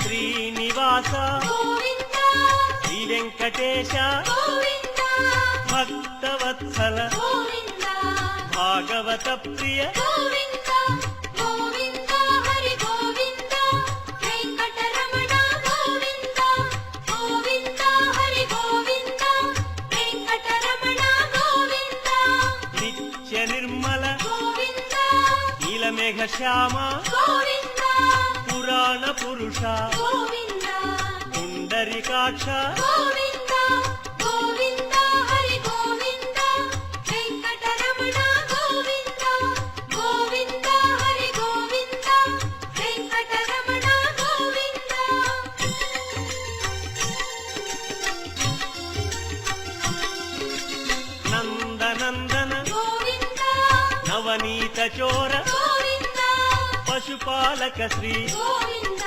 శ్రీనివాస గోవింద శ్రీ వెంకటేశ గోవింద భక్తవత్సల గోవింద భాగవత ప్రియ గోవింద గోవింద హరి గోవింద వెంకటరమణ గోవింద గోవింద హరి గోవింద వెంకటరమణ గోవింద నిత్య నిర్మల గోవింద నీలమేఘ శ్యామ గోవింద పురాణ పురుష గోవింద పుండరీకాక్ష గోవింద గోవింద హరి గోవింద వెంకటరమణ గోవింద గోవింద హరి గోవింద వెంకటరమణ గోవింద నందనందన గోవింద నవనీత చోర గోవింద పశుపాలక శ్రీ గోవింద